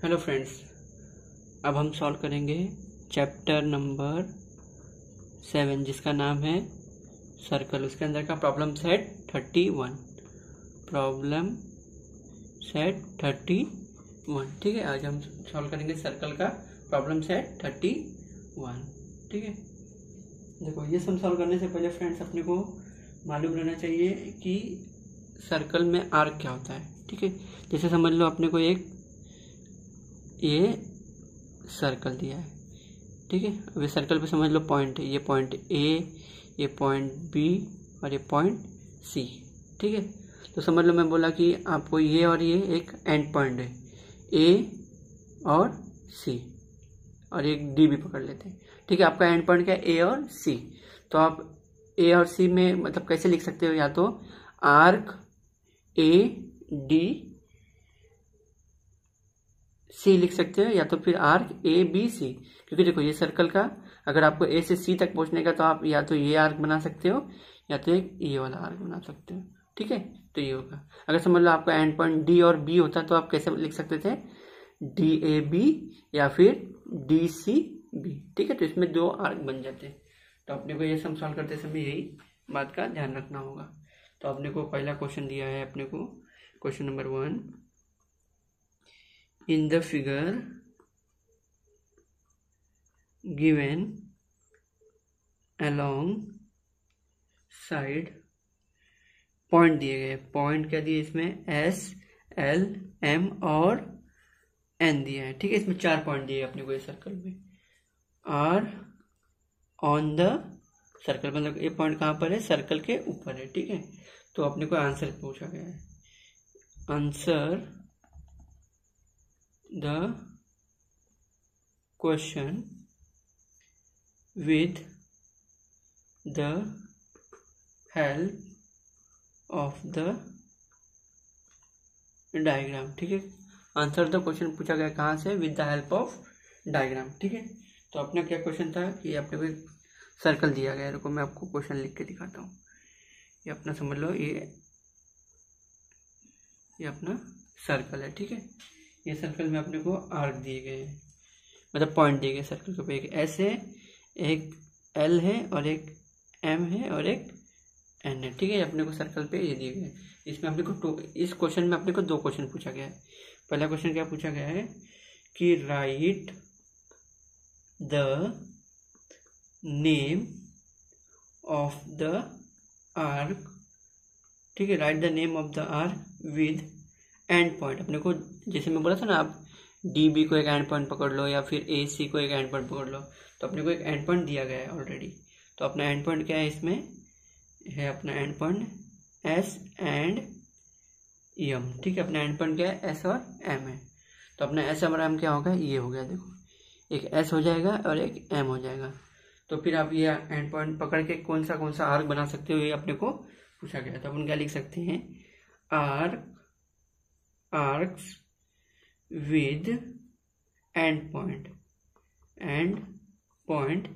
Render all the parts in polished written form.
Hello friends, अब हम solve करेंगे चैप्टर नंबर 7 जिसका नाम है सर्कल। उसके अंदर का प्रॉब्लम सेट 31। प्रॉब्लम सेट 31, ठीक है। आज हम सॉल्व करेंगे सर्कल का प्रॉब्लम सेट 31, ठीक है। देखो, ये सम सॉल्व करने से पहले फ्रेंड्स अपने को मालूम रहना चाहिए कि सर्कल में आर्क क्या होता है, ठीक है। जैसे समझ लो अपने को एक ये सर्कल दिया है, ठीक है। अब ये सर्कल पे समझ लो पॉइंट है, ये पॉइंट ए, ये पॉइंट बी और ये पॉइंट सी, ठीक है। तो समझ लो मैं बोला कि आपको ये और ये एक एंड पॉइंट है, ए और सी, और एक डी भी पकड़ लेते हैं, ठीक है। आपका एंड पॉइंट क्या है? ए और सी। तो आप ए और सी में मतलब कैसे लिख सकते हो? या तो आर्क ए डी सी लिख सकते हो, या तो फिर आर्क ए बी सी। क्योंकि देखो, ये सर्कल का अगर आपको ए से सी तक पहुंचने का, तो आप या तो ये आर्क बना सकते हो या तो एक ये वाला आर्क बना सकते हो, ठीक है। तो ये होगा। अगर समझ लो आपका एंड पॉइंट डी और बी होता तो आप कैसे लिख सकते थे? डी ए बी या फिर डी सी बी, ठीक है। तो इसमें दो आर्क बन जाते हैं। तो अपने को ये सम सॉल्व करते समय यही बात का ध्यान रखना होगा। तो अपने को पहला क्वेश्चन दिया है, अपने को question number 1, in the figure given along side point दिए गए। पॉइंट क्या दिए इसमें? एस, एल, एम और एन दिया है, ठीक है। इसमें 4 पॉइंट दिए अपने को ये सर्कल में। आर ऑन द सर्कल, मतलब ये पॉइंट कहाँ पर है? सर्कल के ऊपर है, ठीक है। तो अपने को आंसर पूछा गया है। Answer the question with the help of the diagram, ठीक है। आंसर द क्वेश्चन पूछा गया कहाँ से? With the help of diagram, ठीक है। तो अपना क्या क्वेश्चन था कि अपने को एक सर्कल दिया गया है। रुको मैं आपको क्वेश्चन लिख के दिखाता हूँ। ये अपना समझ लो, ये अपना सर्कल है, ठीक है। ये सर्कल में अपने को आर्क दिए गए हैं, मतलब पॉइंट दिए गए सर्कल के ऊपर। एक एस है, एक एल है और एक एम है और एक एन है, ठीक है। अपने को सर्कल पे ये दिए गए। इसमें अपने को इस क्वेश्चन में अपने को 2 क्वेश्चन पूछा गया है। पहला क्वेश्चन क्या पूछा गया है कि write the name of the arc, ठीक है। Right the name of the arc with end point. अपने को जैसे मैं बोला था ना, आप डी बी को एक एंड पॉइंट पकड़ लो या फिर ए सी को एक एंड पॉइंट पकड़ लो। तो अपने को एक एंड पॉइंट दिया गया है ऑलरेडी। तो अपना एंड पॉइंट क्या है? इसमें है अपना end point S and M, ठीक है। अपना एंड पॉइंट क्या है? एस और एम है। तो अपना एस और एम क्या होगा? ये हो गया। देखो, एक एस हो जाएगा और एक एम हो जाएगा। तो फिर आप ये एंड पॉइंट पकड़ के कौन सा आर्क बना सकते हो, ये अपने को पूछा गया। तो अपन क्या लिख सकते हैं? Arcs with end point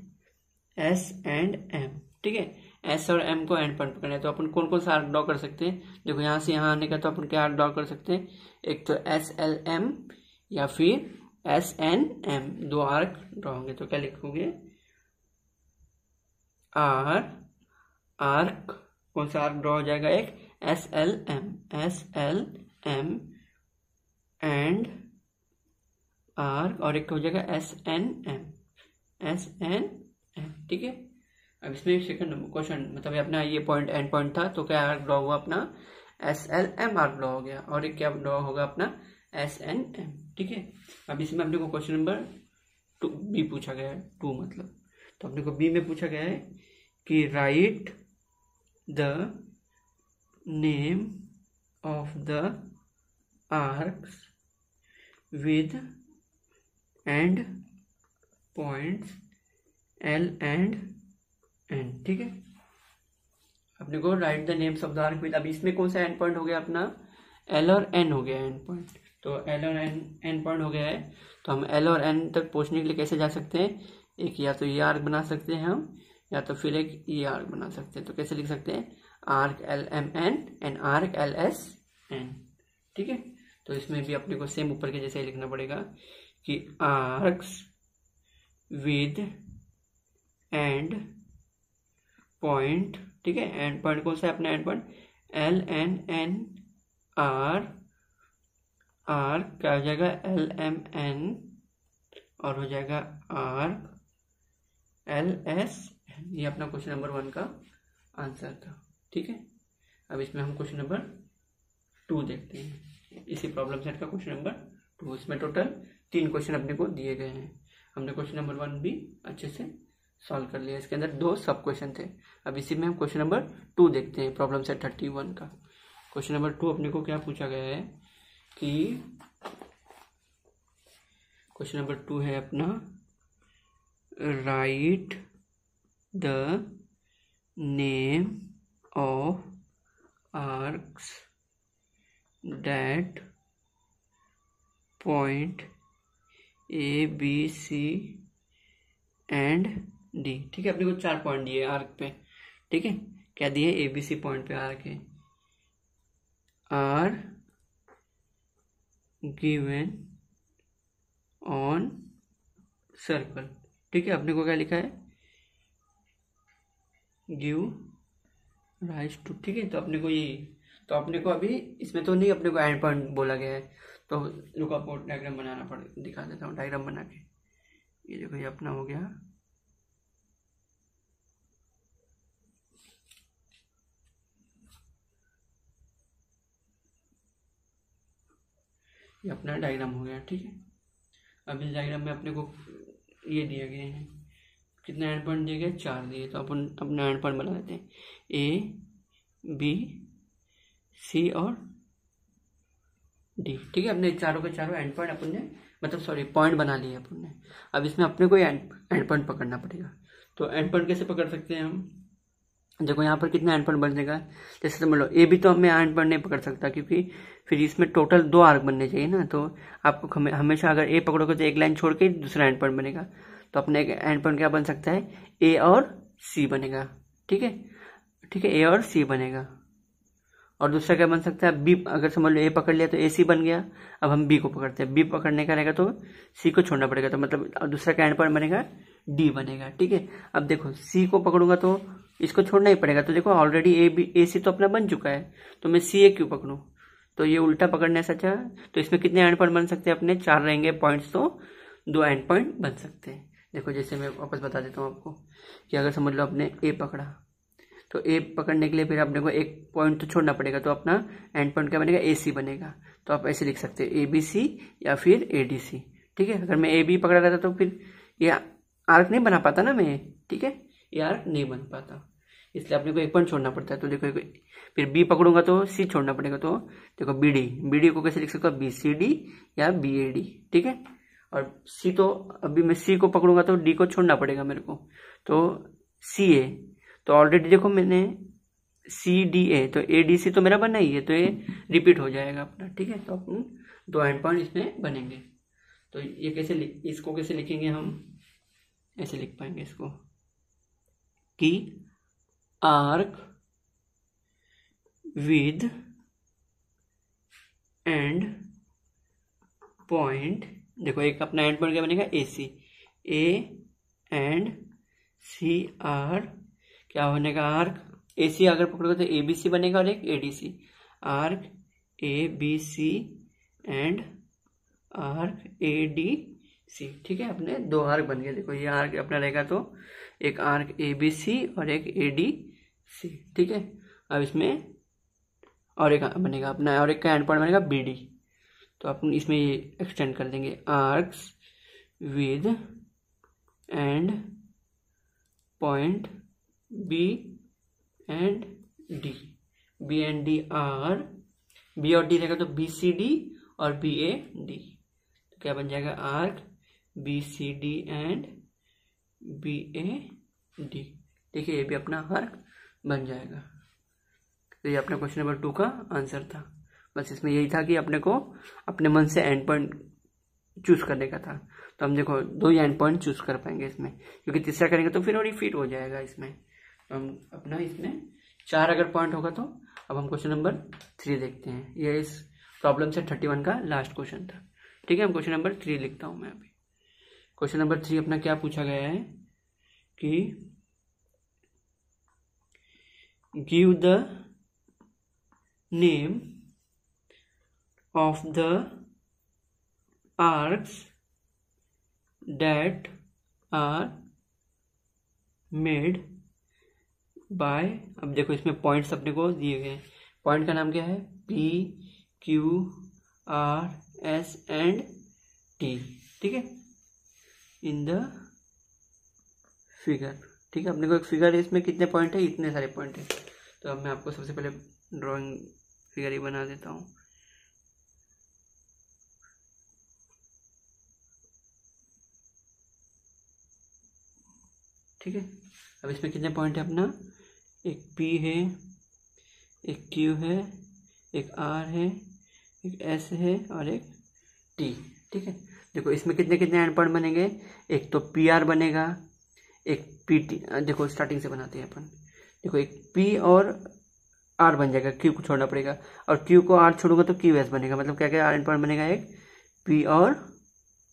S and M, ठीक है। एस और एम को एंड पॉइंट पकड़ना है। तो अपन कौन सा आर्क ड्रॉ कर सकते हैं? देखो, यहाँ से यहाँ आने का तो अपन क्या आर्क ड्रॉ कर सकते हैं? एक तो एस एल एम या फिर S N M, 2 arc draw होंगे। तो क्या लिखोगे? आर्क कौन सा आर्क ड्रॉ हो जाएगा? एक S L M and arc, और एक हो जाएगा एस एन एम, ठीक है। अब इसमें सेकंड क्वेश्चन, मतलब अपना ये पॉइंट एंड पॉइंट था, तो क्या आर्क ड्रॉ हुआ? अपना S L M arc draw हो गया। और एक क्या ड्रॉ होगा? अपना एस एन एम, ठीक है। अब इसमें अपने को क्वेश्चन नंबर 2 बी पूछा गया है, 2 मतलब। तो अपने को बी में पूछा गया है कि write the name of the arcs with end points L and N, ठीक है। अपने को write the names of the arc with, अब इसमें कौन सा एंड पॉइंट हो गया? अपना एल और एन हो गया एंड पॉइंट। तो एल और एन पॉइंट हो गया है। तो हम एल और एन तक पहुंचने के लिए कैसे जा सकते हैं? एक या तो ये आर्क बना सकते हैं हम, या तो फिर एक ये आर्क बना सकते हैं। तो कैसे लिख सकते हैं? Arc L M N and arc L S N, ठीक है। तो इसमें भी अपने को सेम ऊपर के जैसे ही लिखना पड़ेगा कि आर्क्स विद एंड पॉइंट, ठीक है। एंड पॉइंट कौन सा है अपना एंड पॉइंट, LNN आर क्या हो जाएगा LMN और हो जाएगा आर्क LSN। ये अपना क्वेश्चन नंबर 1 का आंसर था, ठीक है। अब इसमें हम क्वेश्चन नंबर 2 देखते हैं, इसी प्रॉब्लम सेट का क्वेश्चन नंबर 2। इसमें टोटल 3 क्वेश्चन अपने को दिए गए हैं। हमने क्वेश्चन नंबर 1 भी अच्छे से सॉल्व कर लिया। इसके अंदर 2 सब क्वेश्चन थे। अब इसी में हम क्वेश्चन नंबर 2 देखते हैं, प्रॉब्लम सेट 31 का। क्वेश्चन नंबर 2 अपने को क्या पूछा गया है कि क्वेश्चन नंबर 2 है अपना, right the name of arcs that point ABC and D, ठीक है। अपने को 4 पॉइंट दिए आर्क पे, ठीक है। क्या दिए, ABC पॉइंट पे आर्क है, आर गिवन ऑन सर्कल, ठीक है। अपने को क्या लिखा है, गिव राइज टू, ठीक है। तो अपने को ये, तो अपने को अभी इसमें तो नहीं, अपने को एंड पॉइंट बोला गया है, तो रुको आपको डायग्राम बनाना पड़ेगा, दिखा देता हूँ डायग्राम बना के। ये देखो, ये अपना हो गया, ये अपना डायग्राम हो गया, ठीक है। अब इस डायग्राम में अपने को ये दिए गए हैं, कितने एंड पॉइंट दिए गए, 4 दिए। तो अपन अपना एंड पॉइंट बना देते हैं, A, B, C और D, ठीक है। अपने चारों के चारों एंड पॉइंट अपन ने, मतलब सॉरी पॉइंट बना लिए अपन ने। अब इसमें अपने को एंड पॉइंट पकड़ना पड़ेगा। तो एंड पॉइंट कैसे पकड़ सकते हैं हम, देखो यहाँ पर कितना एंड पॉइंट बनेगा, जैसे समझ लो ए भी तो हमें एंड पॉइंट नहीं पकड़ सकता, क्योंकि फिर इसमें टोटल 2 आर्क बनने चाहिए ना। तो आपको हमेशा अगर ए पकड़ोगे तो एक लाइन छोड़ के दूसरा एंड पॉइंट बनेगा। तो अपने एंड पॉइंट क्या बन सकता है, ए और सी बनेगा, ठीक है, ठीक है। ए और सी बनेगा। और दूसरा क्या बन सकता है, बी, अगर समझ लो ए पकड़ लिया तो ए सी बन गया। अब हम बी को पकड़ते हैं, बी पकड़ने का रहेगा तो सी को छोड़ना पड़ेगा, तो मतलब दूसरा का एंड पॉइंट बनेगा डी बनेगा, ठीक है। अब देखो सी को पकड़ूंगा तो इसको छोड़ना ही पड़ेगा। तो देखो ऑलरेडी ए सी तो अपना बन चुका है, तो मैं सी ए क्यों पकड़ूं, तो ये उल्टा पकड़ने से अच्छा। तो इसमें कितने एंड पॉइंट बन सकते हैं अपने, 4 रहेंगे पॉइंट्स, तो 2 एंड पॉइंट बन सकते हैं। देखो जैसे मैं वापस बता देता हूँ आपको कि अगर समझ लो आपने ए पकड़ा, तो ए पकड़ने के लिए फिर अपने को एक पॉइंट तो छोड़ना पड़ेगा, तो अपना एंड पॉइंट क्या बनेगा, ए सी बनेगा। तो आप ऐसे लिख सकते हैं ए बी सी या फिर ए डी सी, ठीक है। अगर मैं ए बी पकड़ा रहता तो फिर ये आर्क नहीं बना पाता ना मैं, ठीक है, ये आर्क नहीं बन पाता, इसलिए अपने को एक पॉइंट छोड़ना पड़ता है। तो देखो फिर बी पकड़ूंगा तो सी छोड़ना पड़ेगा। तो देखो बी डी को कैसे लिख सकता हूँ, बी सी डी या बी ए डी, ठीक है। और सी, तो अभी मैं सी को पकड़ूंगा तो डी को छोड़ना पड़ेगा मेरे को, तो सी ए। तो ऑलरेडी देखो मैंने सी डी ए, तो ए डी सी तो मेरा बना ही है, तो ये रिपीट हो जाएगा अपना, ठीक है। तो अपन 2 एंड पॉइंट इसमें बनेंगे। तो ये कैसे इसको कैसे लिखेंगे हम, ऐसे लिख पाएंगे इसको कि आर्क विद एंड पॉइंट, देखो एक अपना एंड पॉइंट क्या बनेगा, ए सी, ए एंड सी आर क्या बनेगा, आर्क ए सी अगर पकड़ोगे तो ए बी सी बनेगा और एक A D C, arc A B C and arc A D C, ठीक है। अपने 2 आर्क बन गए। देखो ये आर्क अपना रहेगा तो एक आर्क ए बी सी और एक ए डी सी, ठीक है। अब इसमें और एक बनेगा अपना, और एक का एंड पॉइंट बनेगा बी डी। तो अपन इसमें ये एक्सटेंड कर देंगे, arcs with end point B and D, B and D are, B और डी रहेगा तो बी सी डी और बी ए डी। तो क्या बन जाएगा, arc B C D and B A D, देखिए ये भी अपना आर्क बन जाएगा। तो ये अपना क्वेश्चन नंबर 2 का आंसर था। बस इसमें यही था कि अपने को अपने मन से एंड पॉइंट चूज करने का था। तो हम देखो 2 ही एंड पॉइंट चूज कर पाएंगे इसमें, क्योंकि तीसरा करेंगे तो फिर और रिपीट हो जाएगा इसमें। तो हम अपना इसमें 4 अगर पॉइंट होगा तो अब हम क्वेश्चन नंबर 3 देखते हैं। ये इस प्रॉब्लम सेट 31 का लास्ट क्वेश्चन था। ठीक है, हम क्वेश्चन नंबर 3 लिखता हूँ मैं अभी। क्वेश्चन नंबर 3 अपना क्या पूछा गया है कि give the name of the arcs that are made by, अब देखो इसमें पॉइंट्स अपने को दिए गए हैं। पॉइंट का नाम क्या है? P, Q, R, S and T। ठीक है, इन द फिगर। ठीक है, अपने को एक फिगर है, इसमें कितने पॉइंट है? इतने सारे पॉइंट है। तो अब मैं आपको सबसे पहले ड्राइंग फिगर ही बना देता हूँ। ठीक है, अब इसमें कितने पॉइंट है अपना? एक P है, एक Q है, एक R है, एक S है और एक T। ठीक है, देखो इसमें कितने कितने एंड पॉइंट बनेंगे? एक तो PR बनेगा, एक PT। देखो स्टार्टिंग से बनाते हैं अपन। देखो एक P और R बन जाएगा, Q को छोड़ना पड़ेगा, और Q को R छोड़ूंगा तो QS बनेगा। मतलब क्या क्या एंड पॉइंट बनेगा? एक P और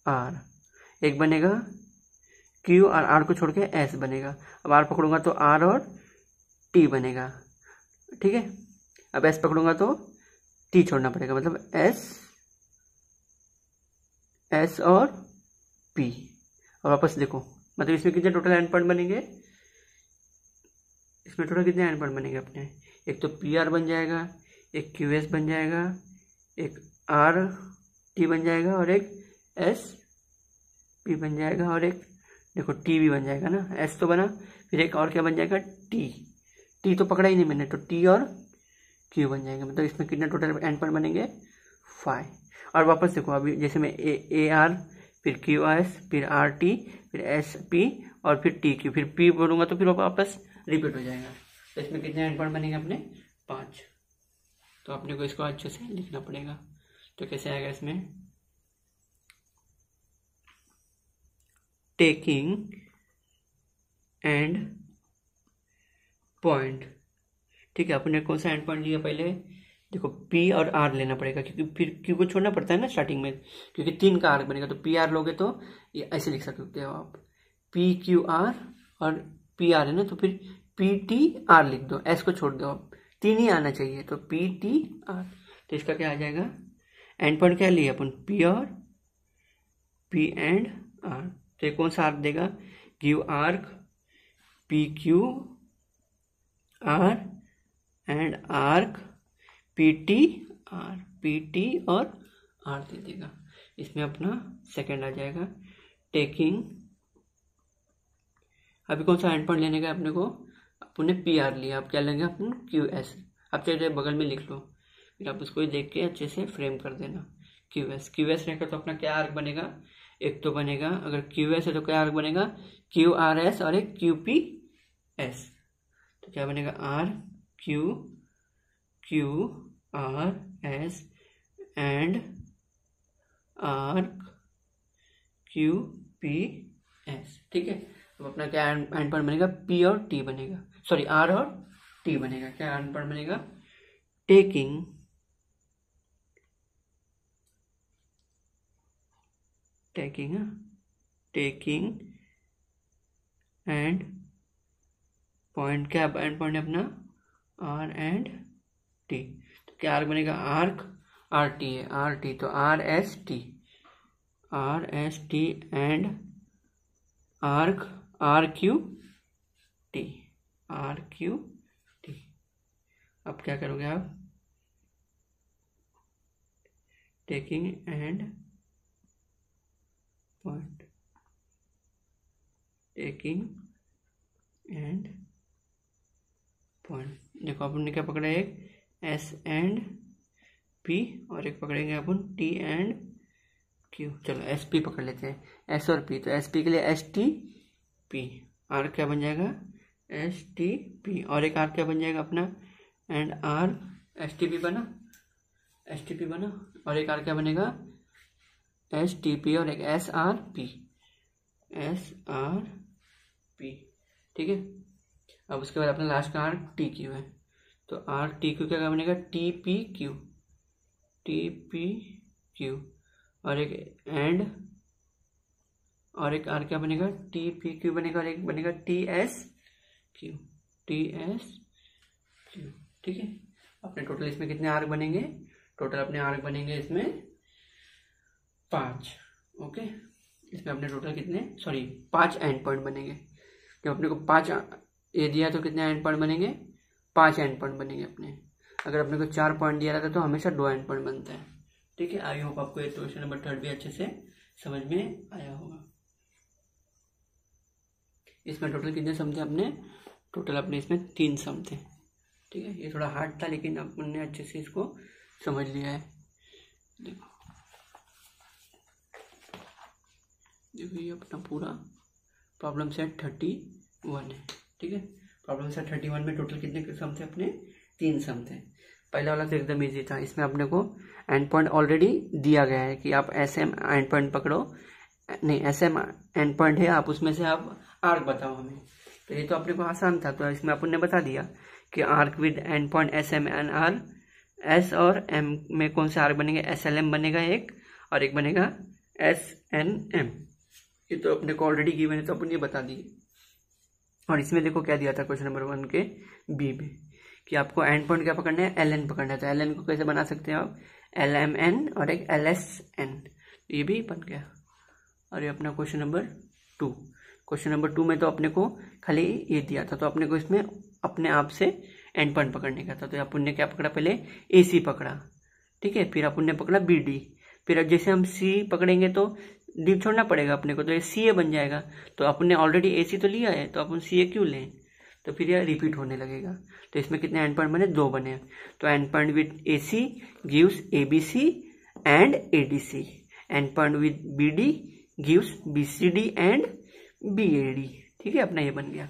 R, एक बनेगा Q और R को छोड़ के S बनेगा। अब R पकड़ूंगा तो R और T बनेगा। ठीक है, अब S पकड़ूंगा तो T छोड़ना पड़ेगा, मतलब S और P। और वापस देखो, मतलब इसमें कितने टोटल एंड पॉइंट बनेंगे? इसमें टोटल कितने एंड पॉइंट बनेंगे अपने? एक तो PR बन जाएगा, एक QS बन जाएगा, एक RT बन जाएगा और एक SP बन जाएगा, और एक देखो T भी बन जाएगा ना। S तो बना, फिर एक और क्या बन जाएगा? T तो पकड़ा ही नहीं मैंने, तो T और Q बन जाएंगे। मतलब इसमें कितने टोटल एंड पॉइंट बनेंगे? 5। और वापस देखो, अभी जैसे मैं AR, फिर QS, फिर RT, फिर SP और फिर TQ, फिर P बोलूँगा तो फिर वापस रिपीट हो जाएगा। तो इसमें कितने एंड पॉइंट बनेंगे अपने? 5। तो अपने को इसको अच्छे से लिखना पड़ेगा। तो कैसे आएगा इसमें? Taking and point. ठीक है, अपने कौन सा एंड पॉइंट लिया पहले? देखो P और R लेना पड़ेगा, क्योंकि फिर Q को छोड़ना पड़ता है ना स्टार्टिंग में, क्योंकि 3 का आर्क बनेगा। तो PR लोगे तो ये ऐसे लिख सकते हो आप, PQR और PR है ना, तो फिर PTR लिख दो, S को छोड़ दो। आप 3 ही आना चाहिए, तो PTR। तो इसका क्या आ जाएगा? एंड पॉइंट क्या लिए अपन? P और P एंड R। तो ये कौन सा आर्क देगा? Give arc PQR and arc PT और R दे देगा। इसमें अपना सेकंड आ जाएगा टेकिंग। अभी कौन सा एंड पॉइंट लेने का अपने को? अपने PR लिया, आप क्या लेंगे? अपन QS। आप चाहे बगल में लिख लो, फिर आप उसको देख के अच्छे से फ्रेम कर देना। QS रहेगा तो अपना क्या आर्क बनेगा? एक तो बनेगा, अगर QS है तो क्या आर्क बनेगा? QRS और एक QPS। तो क्या बनेगा? RQRS and arc QPS। ठीक है, अब अपना क्या एंड पॉइंट बनेगा? P और T बनेगा, सॉरी R और T बनेगा। क्या एंड पॉइंट बनेगा? Taking and point. क्या एंड पॉइंट है अपना? R and T। तो क्या आर्क बनेगा? आर्क RT है, RT तो RST एंड आर्क RQT। अब क्या करोगे आप? टेकिंग एंड पॉइंट, देखो अपन ने क्या पकड़ा? एक S एंड P और एक पकड़ेंगे अपन T एंड Q। चलो SP पकड़ लेते हैं, S और P। तो SP के लिए STP। R क्या बन जाएगा? STP। और एक R क्या बन जाएगा अपना? एंड R STP बना, और एक R क्या बनेगा? STP और एक SRP। ठीक है, अब उसके बाद अपना लास्ट का आर्क TQ है, तो RTQ क्या बनेगा? TPQ। टी पी क्यू, और एक एंड, और एक आर क्या बनेगा, टी पी क्यू बनेगा, और एक बनेगा T S Q, T S Q. ठीक है, अपने टोटल इसमें कितने आर्क बनेंगे, टोटल अपने आर्क बनेंगे इसमें 5। ओके, इसमें अपने टोटल कितने 5 एंड पॉइंट बनेंगे। जब अपने को 5 ये दिया तो कितने एंड पॉइंट बनेंगे, 5 एंड पॉइंट बनेंगे अपने। अगर अपने को 4 पॉइंट दिया रहता तो हमेशा 2 एंड पॉइंट बनता है। ठीक है, आई होप आपको ये क्वेश्चन नंबर 3 भी अच्छे से समझ में आया होगा। इसमें टोटल कितने सम थे अपने, टोटल अपने इसमें 3 सम थे। ठीक है, ये थोड़ा हार्ड था लेकिन अपने अच्छे से इसको समझ लिया है। देखो ये अपना पूरा प्रॉब्लम सेट 31 है। ठीक है, प्रॉब्लम सेट 31 में टोटल कितने सम थे अपने, 3 सम थे। पहला वाला तो एकदम इजी था, इसमें अपने को एंड पॉइंट ऑलरेडी दिया गया है कि आप एस एम एंड पॉइंट पकड़ो, नहीं एस एम एंड पॉइंट है, आप उसमें से आप आर्क बताओ हमें। तो ये तो अपने को आसान था, तो इसमें अपन ने बता दिया कि arc with end point S M and R, S और एम में कौन से आर्क बनेगा, एस एल एम बनेगा एक, और एक बनेगा एस एन एम। ये तो अपने को ऑलरेडी गिवन है तो अपन ये बता दिए। और इसमें देखो क्या दिया था क्वेश्चन नंबर 1 के बी में कि आपको एंड पॉइंट क्या पकड़ना है, एल एन पकड़ना है। तो एल एन को कैसे बना सकते हैं आप, एल एम एन और एक एल एस एन, ये भी बन गया। और ये अपना क्वेश्चन नंबर 2, क्वेश्चन नंबर 2 में तो अपने को खाली ये दिया था, तो अपने को इसमें अपने आप से एंड पॉइंट पकड़ने का था। तो अपन ने क्या पकड़ा, पहले ए सी पकड़ा, ठीक है, फिर अपन ने पकड़ा बी डी, फिर अब जैसे हम सी पकड़ेंगे तो डी छोड़ना पड़ेगा अपने को, तो ये सी ए बन जाएगा। तो अपन ने ऑलरेडी ए सी तो लिया है तो अपन सी ए क्यों लें, तो फिर यह रिपीट होने लगेगा। तो इसमें कितने एंड पॉइंट बने, 2 बने। तो end point with A C gives A B C and A D C, end point with B D gives B C D and B A D. ठीक है, अपना ये बन गया।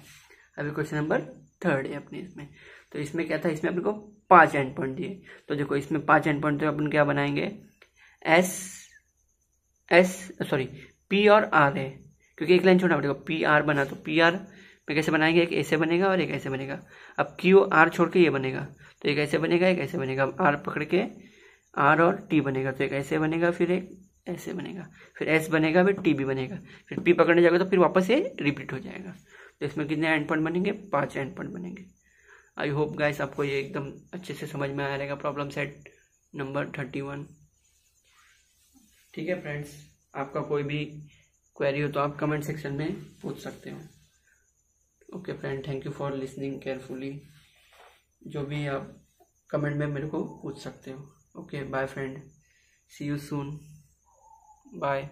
अभी क्वेश्चन नंबर 3 है अपने इसमें। तो इसमें क्या था, इसमें अपने को 5 एंड पॉइंट दिए। तो देखो इसमें 5 एंड पॉइंट, तो अपन क्या बनाएंगे, पी और आर है, क्योंकि एक लाइन छोड़ना पड़ेगा, पी आर बना, तो पी आर में कैसे बनाएंगे, एक ऐसे बनेगा और एक ऐसे बनेगा। अब क्यू आर छोड़ के ये बनेगा, तो एक ऐसे बनेगा एक ऐसे बनेगा। आर पकड़ के आर और टी बनेगा, तो एक ऐसे बनेगा फिर एक ऐसे बनेगा, फिर एस बनेगा फिर टी भी बनेगा, फिर पी पकड़ने जाएगा तो फिर वापस ये रिपीट हो जाएगा। तो इसमें कितने एंड पॉइंट बनेंगे, 5 एंड पॉइंट बनेंगे। आई होप गाइस आपको ये एकदम अच्छे से समझ में आया रहेगा प्रॉब्लम सेट नंबर 31। ठीक है फ्रेंड्स, आपका कोई भी क्वेरी हो तो आप कमेंट सेक्शन में पूछ सकते हो। Okay friend, thank you for listening carefully. जो भी आप कमेंट में मेरे को पूछ सकते हो। Okay bye friend, see you soon, bye.